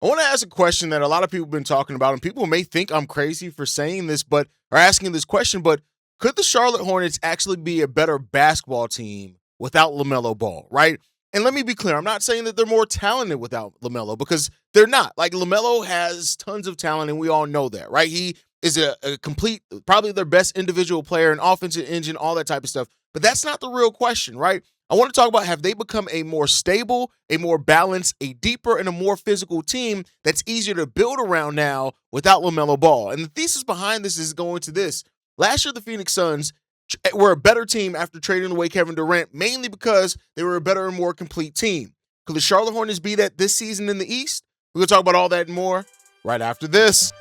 I want to ask a question that a lot of people have been talking about, and people may think I'm crazy for saying this, but are asking this question. But could the Charlotte Hornets actually be a better basketball team without LaMelo Ball, right? And let me be clear, I'm not saying that they're more talented without LaMelo because they're not. Like, LaMelo has tons of talent, and we all know that, right? He is a complete, probably their best individual player, an offensive engine, all that type of stuff. But that's not the real question, right? I want to talk about, have they become a more stable, a more balanced, a deeper, and a more physical team that's easier to build around now without LaMelo Ball? And the thesis behind this is going to this. Last year, the Phoenix Suns were a better team after trading away Kevin Durant, mainly because they were a better and more complete team. Could the Charlotte Hornets be that this season in the East? We're going to talk about all that and more right after this.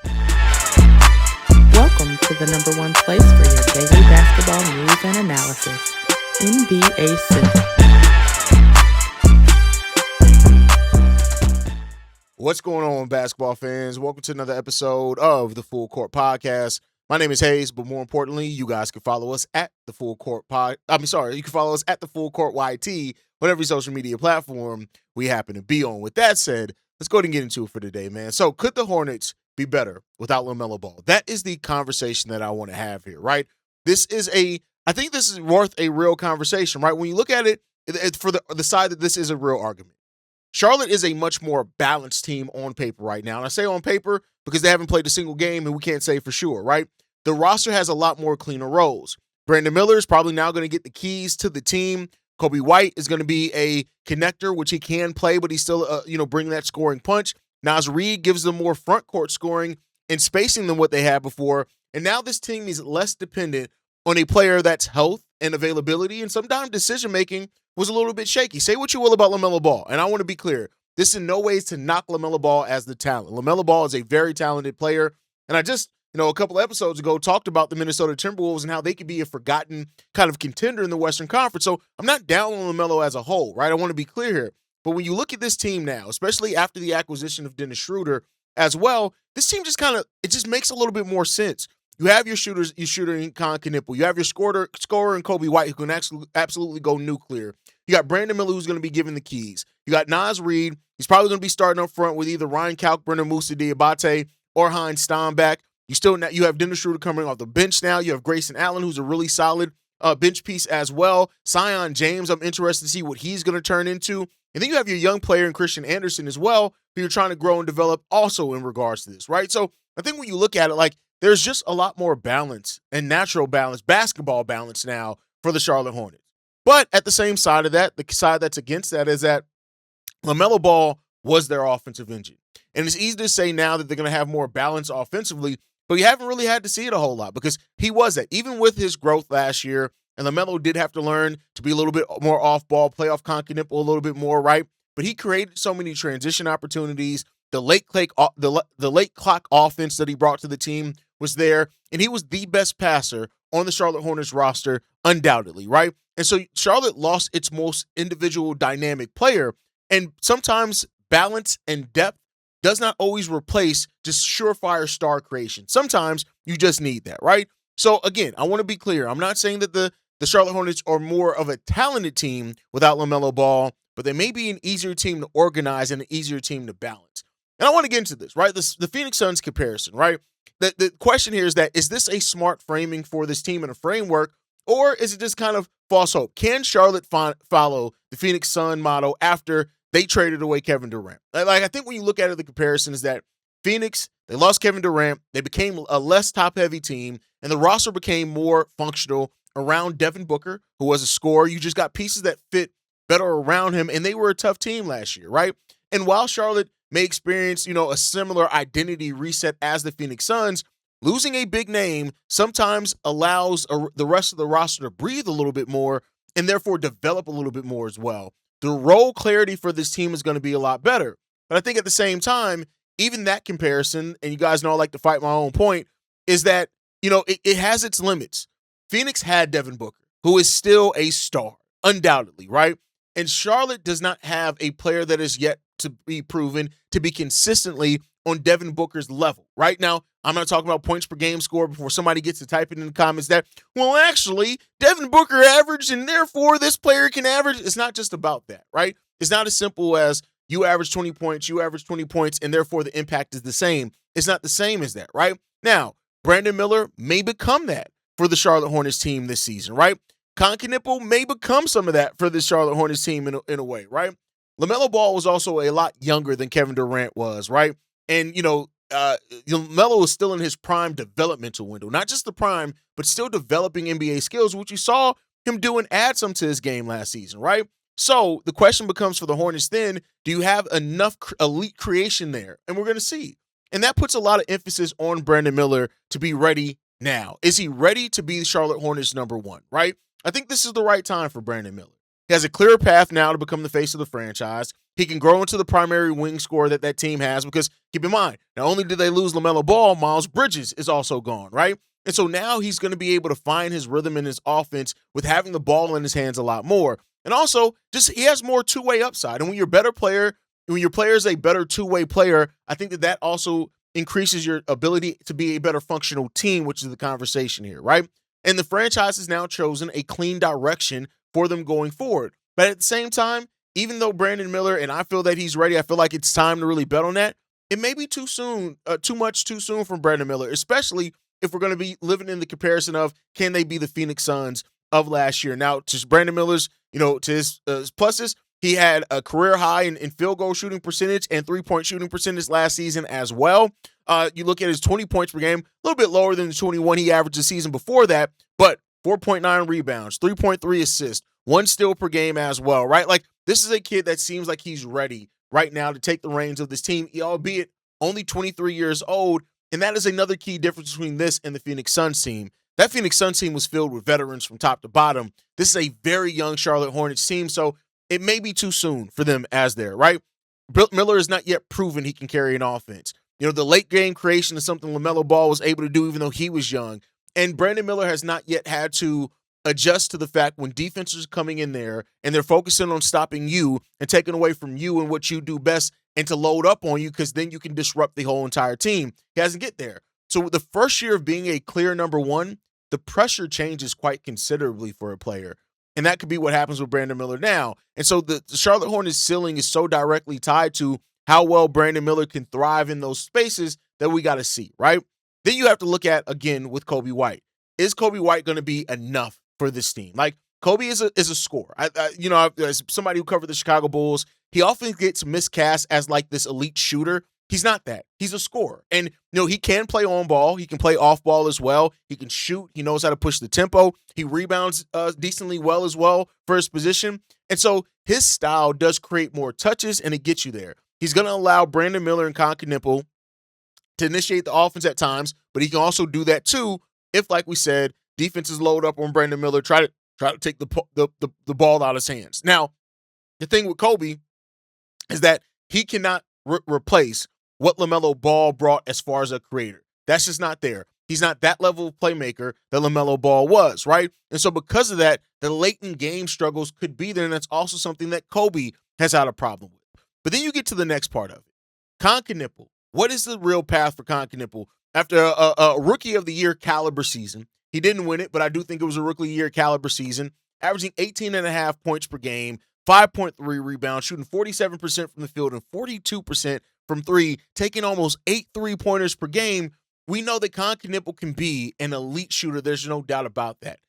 Welcome to the number one place for your daily basketball news and analysis, NBA Central. What's going on, basketball fans? Welcome to another episode of the Full Court Podcast. My name is Haize, but more importantly, you guys can follow us at the Full Court you can follow us at the Full Court YT, whatever social media platform we happen to be on. With that said, let's go ahead and get into it for today, man. So, could the Hornets be better without LaMelo Ball? That is the conversation that I want to have here, right? I think this is worth a real conversation, right? When you look at it, for the side that this is a real argument. Charlotte is a much more balanced team on paper right now. And I say on paper because they haven't played a single game and we can't say for sure, right? The roster has a lot more cleaner roles. Brandon Miller is probably now going to get the keys to the team. Coby White is going to be a connector, which he can play, but he's still, bringing that scoring punch. Naz Reid gives them more front court scoring and spacing than what they had before. And now this team is less dependent on a player that's health and availability, and sometimes decision-making was a little bit shaky. Say what you will about LaMelo Ball, and I want to be clear. This in no ways to knock LaMelo Ball as the talent. LaMelo Ball is a very talented player, and I just, a couple of episodes ago talked about the Minnesota Timberwolves and how they could be a forgotten kind of contender in the Western Conference. So I'm not down on LaMelo as a whole, right? I want to be clear here. But when you look at this team now, especially after the acquisition of Dennis Schroeder as well, this team it just makes a little bit more sense. You have your shooter in Kon Knueppel. You have your scorer in Coby White, who can absolutely go nuclear. You got Brandon Miller, who's going to be given the keys. You got Naz Reid. He's probably going to be starting up front with either Ryan Kalkbrenner, Moussa Diabate, or Haize Steinbach. You have Dennis Schroeder coming off the bench now. You have Grayson Allen, who's a really solid bench piece as well. Zion James, I'm interested to see what he's going to turn into. And then you have your young player in Christian Anderson as well, who you're trying to grow and develop also in regards to this, right? So I think when you look at it, there's just a lot more balance and natural balance, basketball balance now for the Charlotte Hornets. But at the same side of that, the side that's against that is that LaMelo Ball was their offensive engine. And it's easy to say now that they're going to have more balance offensively, but you haven't really had to see it a whole lot because he was that. Even with his growth last year, and LaMelo did have to learn to be a little bit more off ball, play off Kon Knueppel a little bit more, right? But he created so many transition opportunities. The late clock offense that he brought to the team was there, and he was the best passer on the Charlotte Hornets roster, undoubtedly, right? And so Charlotte lost its most individual dynamic player, and sometimes balance and depth does not always replace just surefire star creation. Sometimes you just need that, right? So again, I want to be clear. I'm not saying that the Charlotte Hornets are more of a talented team without LaMelo Ball, but they may be an easier team to organize and an easier team to balance. And I want to get into this, right? The Phoenix Suns comparison, right? The question here is this a smart framing for this team and a framework, or is it just kind of false hope? Can Charlotte follow the Phoenix Sun model after they traded away Kevin Durant? I think when you look at it, the comparison is that Phoenix, they lost Kevin Durant, they became a less top-heavy team, and the roster became more functional around Devin Booker, who was a scorer. You just got pieces that fit better around him, and they were a tough team last year, right? And while Charlotte may experience, a similar identity reset as the Phoenix Suns, losing a big name sometimes allows the rest of the roster to breathe a little bit more and therefore develop a little bit more as well. The role clarity for this team is going to be a lot better. But I think at the same time, even that comparison, and you guys know I like to fight my own point, is that, it has its limits. Phoenix had Devin Booker, who is still a star, undoubtedly, right? And Charlotte does not have a player that is yet to be proven to be consistently on Devin Booker's level. Right now, I'm not talking about points per game score before somebody gets to type it in the comments that, well, actually, Devin Booker averaged and therefore this player can average. It's not just about that, right? It's not as simple as you average 20 points, you average 20 points, and therefore the impact is the same. It's not the same as that, right? Now, Brandon Miller may become that for the Charlotte Hornets team this season, right? Kon Knueppel may become some of that for the Charlotte Hornets team in a way, right? LaMelo Ball was also a lot younger than Kevin Durant was, right? And, LaMelo is still in his prime developmental window, not just the prime, but still developing NBA skills, which you saw him do and add some to his game last season, right? So the question becomes for the Hornets then, do you have enough elite creation there? And we're going to see. And that puts a lot of emphasis on Brandon Miller to be ready now. Is he ready to be the Charlotte Hornets #1, right? I think this is the right time for Brandon Miller. He has a clearer path now to become the face of the franchise. He can grow into the primary wing scorer that team has because, keep in mind, not only did they lose LaMelo Ball, Miles Bridges is also gone, right? And so now he's going to be able to find his rhythm in his offense with having the ball in his hands a lot more. And also, just he has more two-way upside. And when your player is a better two-way player, I think that also increases your ability to be a better functional team, which is the conversation here, right? And the franchise has now chosen a clean direction for them going forward. But at the same time, even though Brandon Miller, and I feel that he's ready, I feel like it's time to really bet on that. It may be too soon, too soon from Brandon Miller, especially if we're going to be living in the comparison of can they be the Phoenix Suns of last year. Now, to Brandon Miller's, to his pluses, he had a career high in field goal shooting percentage and three-point shooting percentage last season as well. You look at his 20 points per game, a little bit lower than the 21 he averaged the season before that, but 4.9 rebounds, 3.3 assists, 1 steal per game as well, right? Like, this is a kid that seems like he's ready right now to take the reins of this team, albeit only 23 years old, and that is another key difference between this and the Phoenix Suns team. That Phoenix Suns team was filled with veterans from top to bottom. This is a very young Charlotte Hornets team, so it may be too soon for them as there, right? Miller has not yet proven he can carry an offense. The late game creation is something LaMelo Ball was able to do even though he was young. And Brandon Miller has not yet had to adjust to the fact when defenses are coming in there and they're focusing on stopping you and taking away from you and what you do best and to load up on you because then you can disrupt the whole entire team. He hasn't get there. So the first year of being a clear #1, the pressure changes quite considerably for a player. And that could be what happens with Brandon Miller now. And so the Charlotte Hornets ceiling is so directly tied to how well Brandon Miller can thrive in those spaces that we got to see, right? Then you have to look at, again, with Coby White. Is Coby White going to be enough for this team? Like, Coby is a scorer. As somebody who covered the Chicago Bulls, he often gets miscast as like this elite shooter. He's not that. He's a scorer. And, he can play on ball. He can play off ball as well. He can shoot. He knows how to push the tempo. He rebounds decently well as well for his position. And so his style does create more touches, and it gets you there. He's going to allow Brandon Miller and Kon Knueppel to initiate the offense at times, but he can also do that too if, like we said, defenses load up on Brandon Miller, try to take the ball out of his hands. Now, the thing with Coby is that he cannot replace what LaMelo Ball brought as far as a creator. That's just not there. He's not that level of playmaker that LaMelo Ball was, right? And so because of that, the latent game struggles could be there, and that's also something that Coby has had a problem with. But then you get to the next part of it. Kon Knueppel. What is the real path for Kon Knueppel? After a Rookie of the Year caliber season, he didn't win it, but I do think it was a Rookie of the Year caliber season, averaging 18.5 points per game, 5.3 rebounds, shooting 47% from the field and 42% from three, taking almost 8 3-pointers per game. We know that Kon Knueppel can be an elite shooter. There's no doubt about that.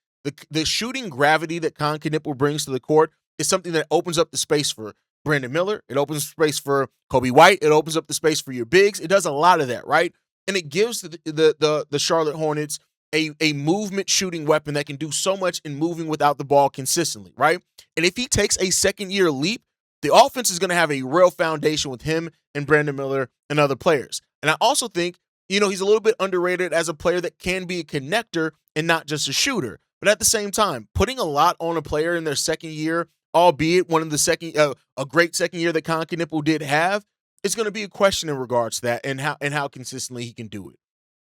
The shooting gravity that Kon Knueppel brings to the court is something that opens up the space for Brandon Miller. It opens space for Coby White. It opens up the space for your bigs. It does a lot of that, right? And it gives the Charlotte Hornets a movement shooting weapon that can do so much in moving without the ball consistently, right? And if he takes a second-year leap, the offense is going to have a real foundation with him and Brandon Miller and other players. And I also think, he's a little bit underrated as a player that can be a connector and not just a shooter. But at the same time, putting a lot on a player in their second year, albeit one of the a great second year that Kon Knueppel did have, it's going to be a question in regards to that and how consistently he can do it.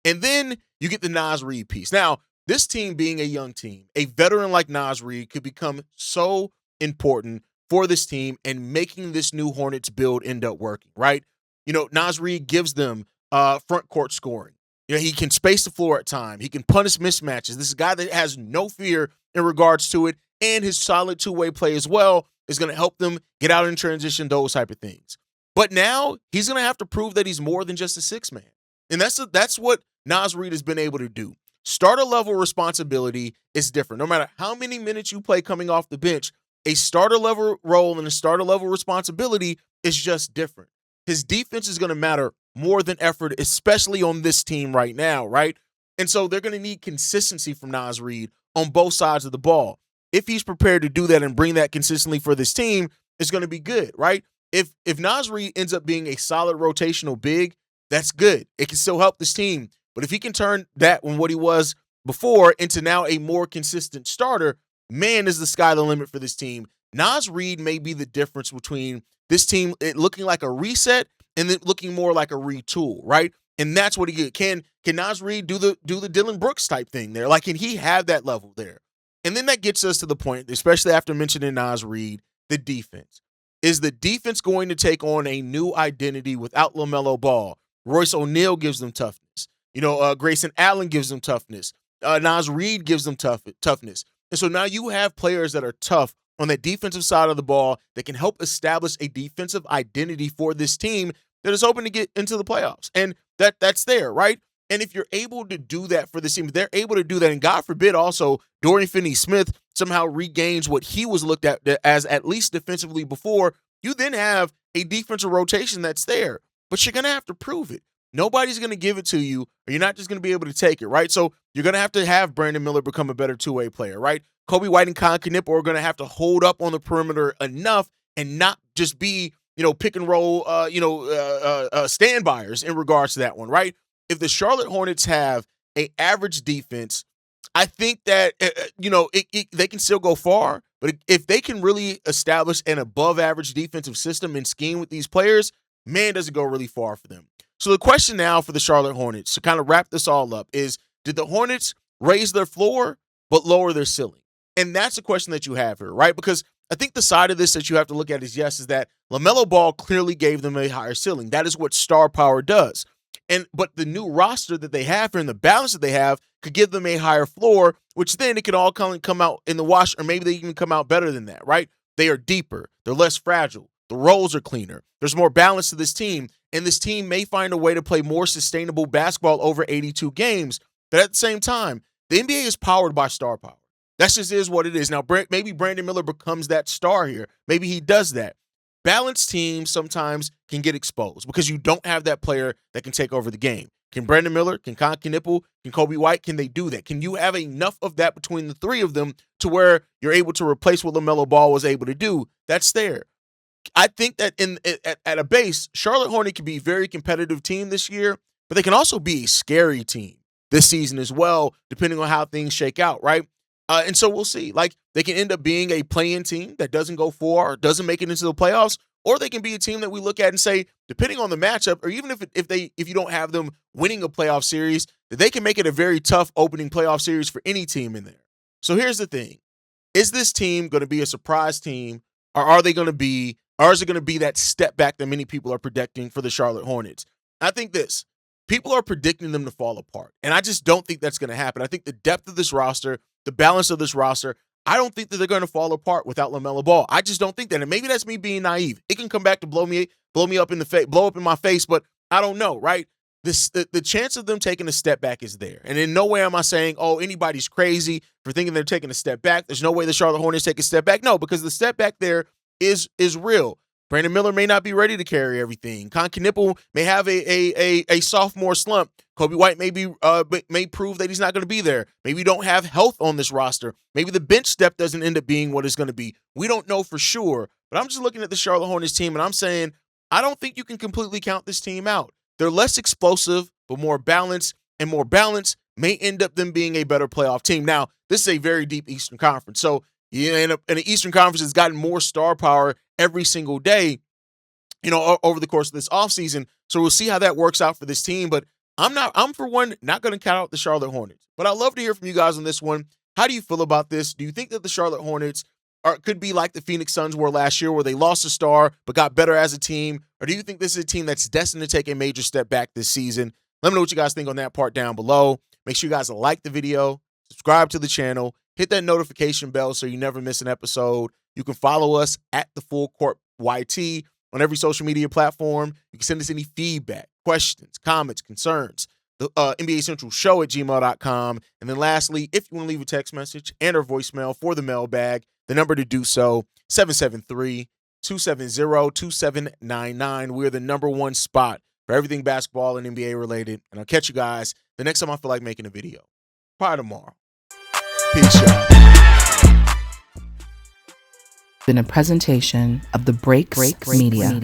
And then you get the Naz Reid piece. Now, this team being a young team, a veteran like Naz Reid could become so important for this team and making this new Hornets build end up working, right? Naz Reid gives them front court scoring. He can space the floor at time. He can punish mismatches. This is a guy that has no fear in regards to it, and his solid two-way play as well is going to help them get out in transition, those type of things. But now he's going to have to prove that he's more than just a six man. And that's what Naz Reid has been able to do. Starter level responsibility is different. No matter how many minutes you play coming off the bench, a starter level role and a starter level responsibility is just different. His defense is going to matter more than effort, especially on this team right now, right? And so they're going to need consistency from Naz Reid on both sides of the ball. If he's prepared to do that and bring that consistently for this team, it's going to be good, right? If Naz Reid ends up being a solid rotational big, that's good. It can still help this team. But if he can turn that from what he was before into now a more consistent starter, man, is the sky the limit for this team. Naz Reid may be the difference between this team looking like a reset and then looking more like a retool, right? And that's what he did. Can Naz Reid do the Dillon Brooks type thing there? Like, can he have that level there? And then that gets us to the point, especially after mentioning Naz Reid, the defense. Is the defense going to take on a new identity without LaMelo Ball? Royce O'Neal gives them toughness. Grayson Allen gives them toughness. Naz Reid gives them toughness. And so now you have players that are tough on the defensive side of the ball that can help establish a defensive identity for this team that is hoping to get into the playoffs. And that's there, right? And if you're able to do that for this team, they're able to do that. And God forbid also Dorian Finney-Smith somehow regains what he was looked at least defensively before, you then have a defensive rotation that's there. But you're going to have to prove it. Nobody's going to give it to you, or you're not just going to be able to take it, right? So you're going to have Brandon Miller become a better two-way player, right? Coby White and Kon Knueppel are going to have to hold up on the perimeter enough and not just be, pick and roll, standbyers in regards to that one, right? If the Charlotte Hornets have an average defense, I think that, they can still go far. But if they can really establish an above-average defensive system and scheme with these players, man, does it go really far for them. So the question now for the Charlotte Hornets, to kind of wrap this all up, is did the Hornets raise their floor but lower their ceiling? And that's the question that you have here, right? Because I think the side of this that you have to look at is that LaMelo Ball clearly gave them a higher ceiling. That is what star power does. But the new roster that they have here and the balance that they have could give them a higher floor, which then it could all come out in the wash, or maybe they even come out better than that, right? They are deeper. They're less fragile. The roles are cleaner. There's more balance to this team, and this team may find a way to play more sustainable basketball over 82 games. But at the same time, the NBA is powered by star power. That just is what it is. Now, maybe Brandon Miller becomes that star here. Maybe he does that. Balanced teams sometimes can get exposed because you don't have that player that can take over the game. Can Brandon Miller, can Kon Knueppel, can Coby White, can they do that? Can you have enough of that between the three of them to where you're able to replace what LaMelo Ball was able to do? That's there. I think that at a base, Charlotte Hornets can be a very competitive team this year, but they can also be a scary team this season as well, depending on how things shake out, right? And so we'll see. Like, they can end up being a play-in team that doesn't go far, doesn't make it into the playoffs, or they can be a team that we look at and say, depending on the matchup, or even if you don't have them winning a playoff series, that they can make it a very tough opening playoff series for any team in there. So here's the thing. Is this team going to be a surprise team, or is it going to be that step back that many people are predicting for the Charlotte Hornets? I think people are predicting them to fall apart, and I just don't think that's going to happen. I think the depth of this roster, the balance of this roster, I don't think that they're going to fall apart without LaMelo Ball. I just don't think that. And maybe that's me being naive. It can come back to blow up in my face, but I don't know, right? The chance of them taking a step back is there. And in no way am I saying, anybody's crazy for thinking they're taking a step back. There's no way the Charlotte Hornets take a step back. No, because the step back there is real. Brandon Miller may not be ready to carry everything. Kon Knueppel may have a sophomore slump. Coby White may prove that he's not going to be there. Maybe you don't have health on this roster. Maybe the bench depth doesn't end up being what it's going to be. We don't know for sure. But I'm just looking at the Charlotte Hornets team, and I'm saying I don't think you can completely count this team out. They're less explosive, but more balanced, and more balance may end up them being a better playoff team. Now, this is a very deep Eastern Conference. So, in the Eastern Conference has gotten more star power every single day, over the course of this offseason. So we'll see how that works out for this team. But I'm for one, not going to count out the Charlotte Hornets. But I'd love to hear from you guys on this one. How do you feel about this? Do you think that the Charlotte Hornets could be like the Phoenix Suns were last year, where they lost a star but got better as a team? Or do you think this is a team that's destined to take a major step back this season? Let me know what you guys think on that part down below. Make sure you guys like the video, subscribe to the channel, hit that notification bell so you never miss an episode. You can follow us at the Full Court YT. on every social media platform. You can send us any feedback, questions, comments, concerns. The NBA Central Show at gmail.com. And then lastly, if you want to leave a text message and or voicemail for the mailbag, the number to do so, 773-270-2799. We're the number one spot for everything basketball and NBA related. And I'll catch you guys the next time I feel like making a video. Probably tomorrow. Peace, y'all. Been a presentation of the Break Media.